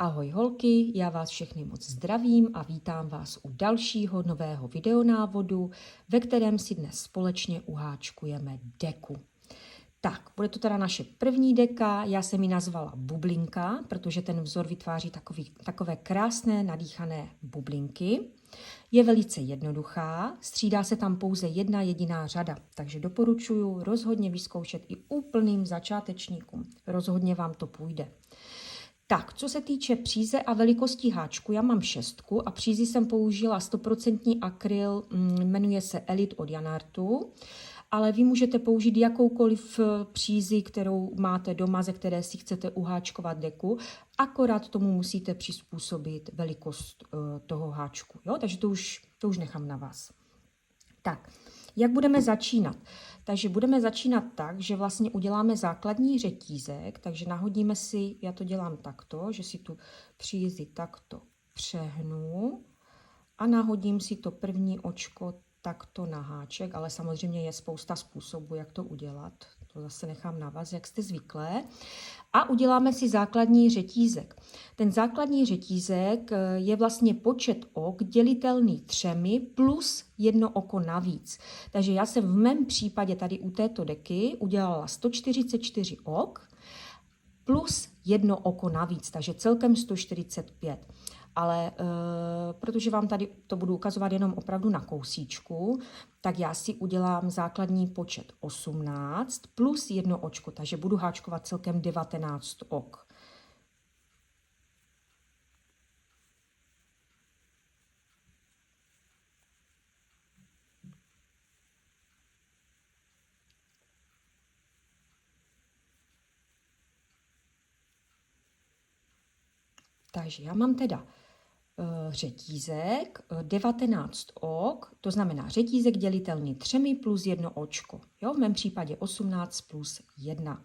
Ahoj holky, já vás všechny moc zdravím a vítám vás u dalšího nového videonávodu, ve kterém si dnes společně uháčkujeme deku. Tak, bude to teda naše první deka, já jsem ji nazvala bublinka, protože ten vzor vytváří takové krásné nadýchané bublinky. Je velice jednoduchá, střídá se tam pouze jedna jediná řada, takže doporučuji rozhodně vyzkoušet i úplným začátečníkům. Rozhodně vám to půjde. Tak, co se týče příze a velikosti háčku, já mám 6 a přízi jsem použila 100% akryl, jmenuje se Elite od Janartu, ale vy můžete použít jakoukoliv přízi, kterou máte doma, ze které si chcete uháčkovat deku, akorát tomu musíte přizpůsobit velikost toho háčku, jo? Takže to už nechám na vás. Tak, jak budeme začínat? Takže budeme začínat tak, že vlastně uděláme základní řetízek, takže nahodíme si, já to dělám takto, že si tu přízi takto přehnu a nahodím si to první očko takto na háček, ale samozřejmě je spousta způsobů, jak to udělat. To zase nechám na vás, jak jste zvyklé. A uděláme si základní řetízek. Ten základní řetízek je vlastně počet ok dělitelný 3 plus 1 oko navíc. Takže já jsem v mém případě tady u této deky udělala 144 ok plus 1 oko navíc, takže celkem 145. Ale protože vám tady to budu ukazovat jenom opravdu na kousíčku, tak já si udělám základní počet 18 plus 1 očko, takže budu háčkovat celkem 19 ok. Takže já mám teda řetízek 19 ok, to znamená řetízek dělitelný 3 plus 1 očko. Jo, v mém případě 18 plus 1.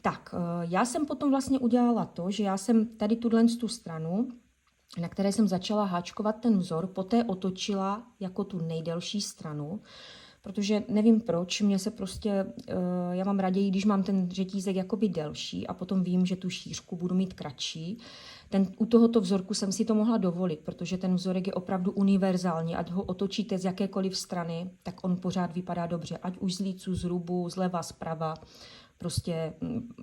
Tak, já jsem potom vlastně udělala to, že já jsem tady tu stranu, na které jsem začala háčkovat ten vzor, poté otočila jako tu nejdelší stranu, protože nevím proč, mě se prostě, já mám raději, když mám ten řetízek jakoby delší a potom vím, že tu šířku budu mít kratší. U tohoto vzorku jsem si to mohla dovolit, protože ten vzorek je opravdu univerzální, ať ho otočíte z jakékoliv strany, tak on pořád vypadá dobře, ať už z lícu, z rubu, zleva, zprava, prostě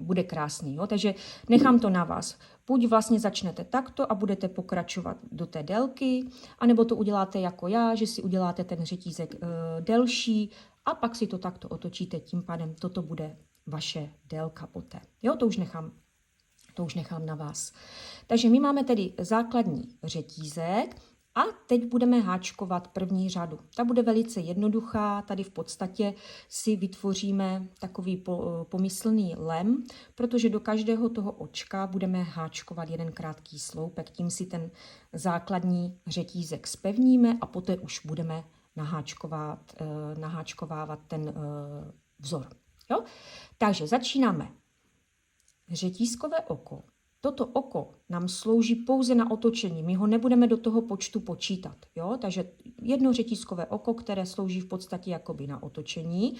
bude krásný. Jo? Takže nechám to na vás. Buď vlastně začnete takto a budete pokračovat do té délky, anebo to uděláte jako já, že si uděláte ten řetízek delší a pak si to takto otočíte, tím pádem toto bude vaše délka poté. Jo, to už nechám na vás. Takže my máme tedy základní řetízek a teď budeme háčkovat první řadu. Ta bude velice jednoduchá, tady v podstatě si vytvoříme takový pomyslný lem, protože do každého toho očka budeme háčkovat jeden krátký sloupek, tím si ten základní řetízek zpevníme a poté už budeme naháčkovávat ten vzor. Jo? Takže začínáme. Řetízkové oko. Toto oko nám slouží pouze na otočení. My ho nebudeme do toho počtu počítat. Jo? Takže jedno řetízkové oko, které slouží v podstatě jakoby na otočení.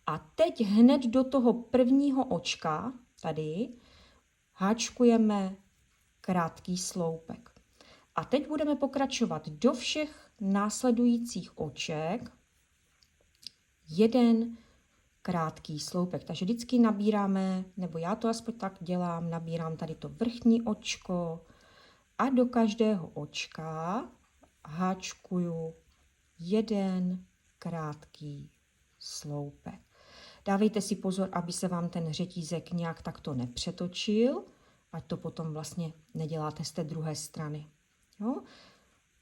A teď hned do toho prvního očka, tady, háčkujeme krátký sloupek. A teď budeme pokračovat do všech následujících oček jeden krátký sloupek. Takže vždycky nabíráme, nebo já to aspoň tak dělám, nabírám tady to vrchní očko a do každého očka háčkuju jeden krátký sloupek. Dávejte si pozor, aby se vám ten řetízek nějak takto nepřetočil, ať to potom vlastně neděláte z té druhé strany. Jo?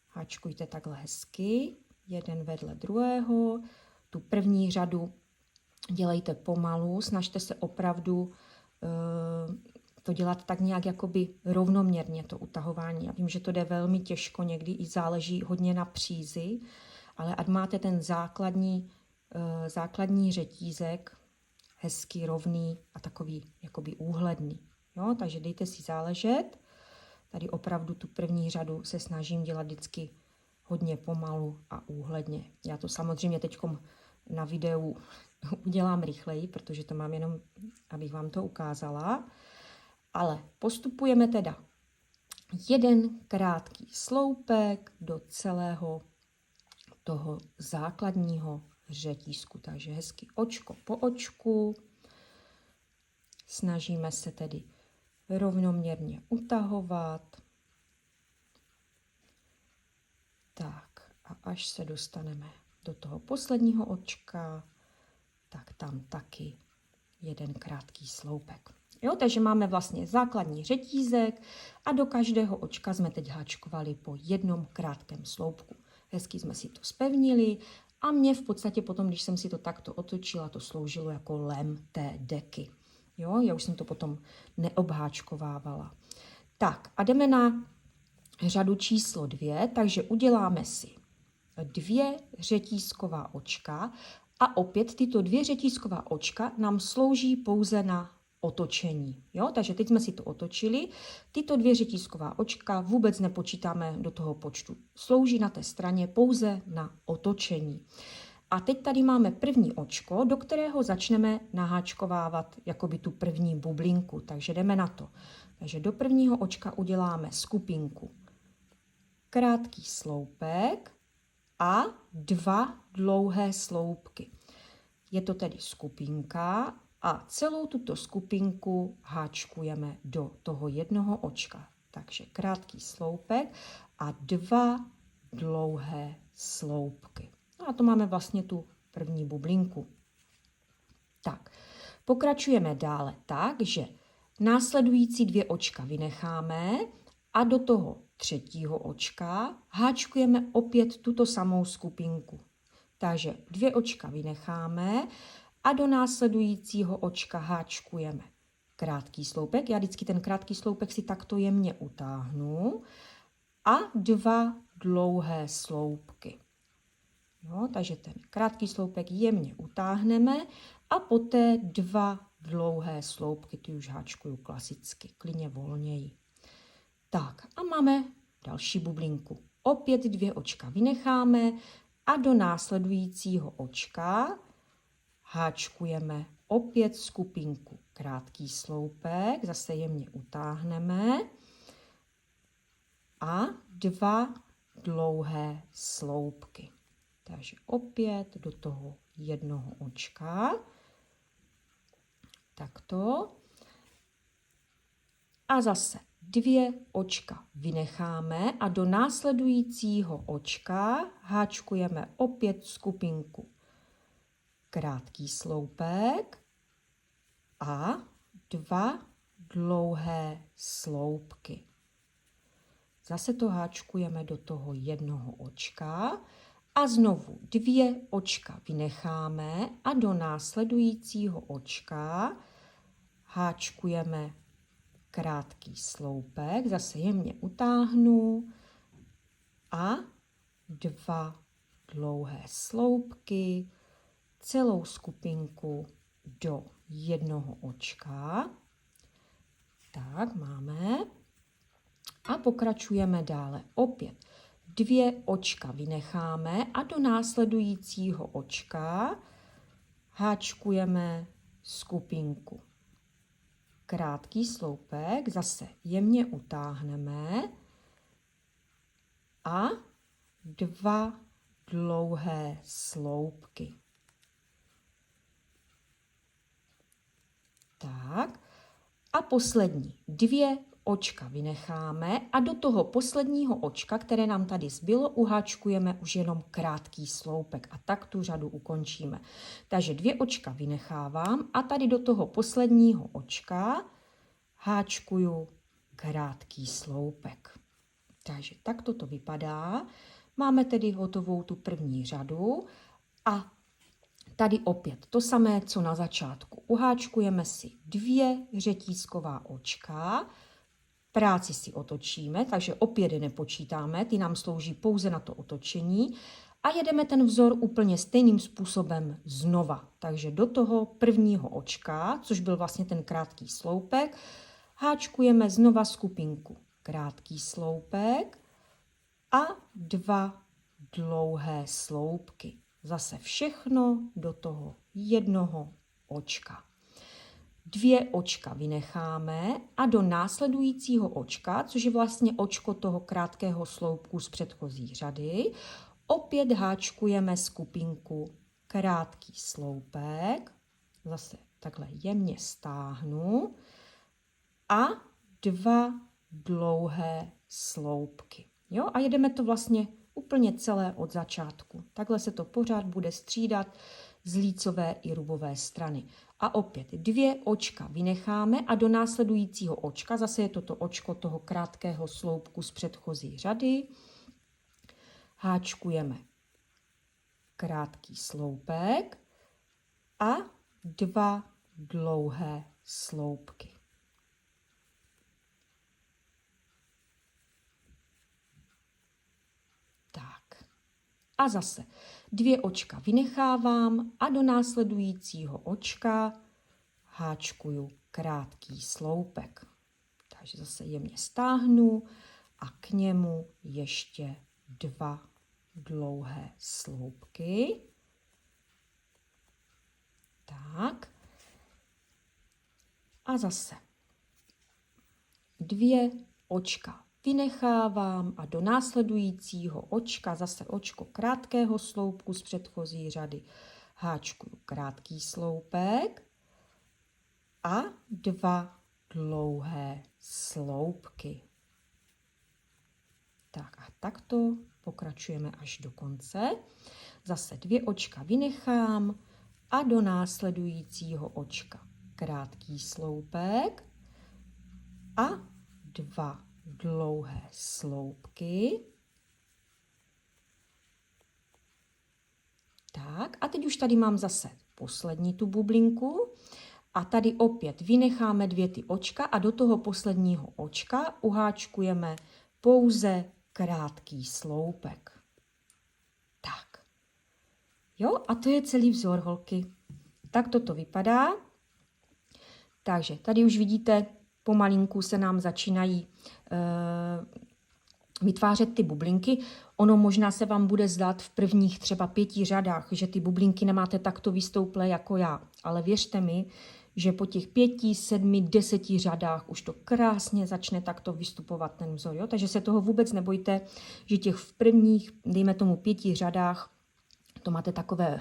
Háčkujte takhle hezky, jeden vedle druhého, tu první řadu dělejte pomalu, snažte se opravdu to dělat tak nějak jakoby rovnoměrně, to utahování. Já vím, že to jde velmi těžko, někdy i záleží hodně na přízi, ale ať máte ten základní řetízek hezky rovný a takový jakoby úhledný. Jo? Takže dejte si záležet. Tady opravdu tu první řadu se snažím dělat vždycky hodně pomalu a úhledně. Já to samozřejmě teď na videu udělám rychleji, protože to mám jenom, abych vám to ukázala. Ale postupujeme teda jeden krátký sloupek do celého toho základního řetízku. Takže hezky očko po očku. Snažíme se tedy rovnoměrně utahovat. Tak a až se dostaneme do toho posledního očka, tak tam taky jeden krátký sloupek. Jo, takže máme vlastně základní řetízek a do každého očka jsme teď háčkovali po jednom krátkém sloupku. Hezky jsme si to zpevnili a mě v podstatě potom, když jsem si to takto otočila, to sloužilo jako lem té deky. Jo, já už jsem to potom neobháčkovávala. Tak a jdeme na řadu číslo 2, takže uděláme si 2 řetízková očka a opět tyto 2 řetízková očka nám slouží pouze na otočení. Jo? Takže teď jsme si to otočili. Tyto 2 řetízková očka vůbec nepočítáme do toho počtu. Slouží na té straně pouze na otočení. A teď tady máme první očko, do kterého začneme naháčkovávat jakoby tu první bublinku. Takže jdeme na to. Takže do prvního očka uděláme skupinku. Krátký sloupek a 2 dlouhé sloupky. Je to tedy skupinka a celou tuto skupinku háčkujeme do toho jednoho očka. Takže krátký sloupek a 2 dlouhé sloupky. No a to máme vlastně tu první bublinku. Tak, pokračujeme dále tak, že následující 2 očka vynecháme a do toho třetího očka háčkujeme opět tuto samou skupinku. Takže 2 očka vynecháme a do následujícího očka háčkujeme krátký sloupek. Já vždycky ten krátký sloupek si takto jemně utáhnu a 2 dlouhé sloupky. Jo, takže ten krátký sloupek jemně utáhneme a poté 2 dlouhé sloupky, ty už háčkuju klasicky, klidně volněji. Tak a máme další bublinku. Opět 2 očka vynecháme a do následujícího očka háčkujeme opět skupinku krátký sloupek, zase jemně utáhneme a 2 dlouhé sloupky. Takže opět do toho jednoho očka. Takto. A zase 2 očka vynecháme a do následujícího očka háčkujeme opět skupinku krátký sloupek a 2 dlouhé sloupky. Zase to háčkujeme do toho jednoho očka a znovu 2 očka vynecháme a do následujícího očka háčkujeme krátký sloupek, zase jemně utáhnu a 2 dlouhé sloupky, celou skupinku do jednoho očka. Tak máme. A pokračujeme dále. Opět 2 očka vynecháme a do následujícího očka háčkujeme skupinku krátký sloupek, zase jemně utáhneme a 2 dlouhé sloupky. Tak a poslední 2 očka vynecháme a do toho posledního očka, které nám tady zbylo, uháčkujeme už jenom krátký sloupek a tak tu řadu ukončíme. Takže 2 očka vynechávám a tady do toho posledního očka háčkuju krátký sloupek. Takže takto to vypadá. Máme tedy hotovou tu první řadu a tady opět to samé, co na začátku. Uháčkujeme si 2 řetízková očka, práci si otočíme, takže opět je nepočítáme, ty nám slouží pouze na to otočení a jedeme ten vzor úplně stejným způsobem znova. Takže do toho prvního očka, což byl vlastně ten krátký sloupek, háčkujeme znova skupinku krátký sloupek a 2 dlouhé sloupky. Zase všechno do toho jednoho očka. 2 očka vynecháme a do následujícího očka, což je vlastně očko toho krátkého sloupku z předchozí řady, opět háčkujeme skupinku krátký sloupek, zase takhle jemně stáhnu a 2 dlouhé sloupky. Jo? A jedeme to vlastně úplně celé od začátku. Takhle se to pořád bude střídat z lícové i rubové strany. A opět 2 očka vynecháme a do následujícího očka, zase je to očko toho krátkého sloupku z předchozí řady, háčkujeme krátký sloupek a 2 dlouhé sloupky. Tak. A zase 2 očka vynechávám a do následujícího očka háčkuju krátký sloupek. Takže zase jemně stáhnu a k němu ještě 2 dlouhé sloupky. Tak. A zase 2 očka vynechávám a do následujícího očka, zase očko krátkého sloupku z předchozí řady, háčkuju krátký sloupek a 2 dlouhé sloupky. Tak a takto pokračujeme až do konce. Zase 2 očka vynechám a do následujícího očka krátký sloupek a 2 dlouhé sloupky. Tak a teď už tady mám zase poslední tu bublinku a tady opět vynecháme 2 ty očka a do toho posledního očka uháčkujeme pouze krátký sloupek. Tak. Jo, a to je celý vzor, holky. Tak toto vypadá. Takže tady už vidíte, pomalinku se nám začínají vytvářet ty bublinky. Ono možná se vám bude zdát v prvních třeba 5 řadách, že ty bublinky nemáte takto vystouplé jako já. Ale věřte mi, že po těch 5, 7, 10 řadách už to krásně začne takto vystupovat ten vzor. Jo? Takže se toho vůbec nebojte, že těch v prvních, dejme tomu 5 řadách, to máte takové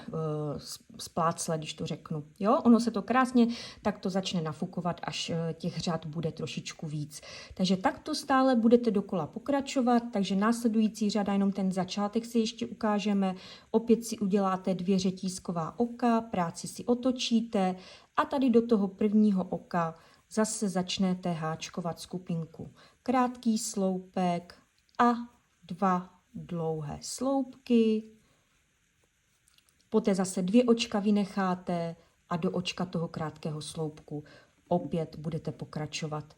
splácle, když to řeknu. Jo? Ono se to krásně takto začne nafukovat, až těch řad bude trošičku víc. Takže takto stále budete dokola pokračovat, takže následující řada, jenom ten začátek si ještě ukážeme. Opět si uděláte 2 řetízková oka, práci si otočíte a tady do toho prvního oka zase začnete háčkovat skupinku krátký sloupek a 2 dlouhé sloupky. Poté zase 2 očka vynecháte a do očka toho krátkého sloupku opět budete pokračovat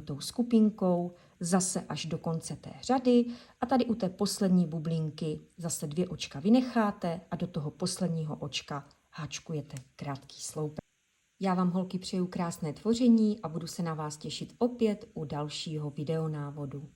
tou skupinkou zase až do konce té řady a tady u té poslední bublinky zase 2 očka vynecháte a do toho posledního očka háčkujete krátký sloupek. Já vám, holky, přeju krásné tvoření a budu se na vás těšit opět u dalšího videonávodu.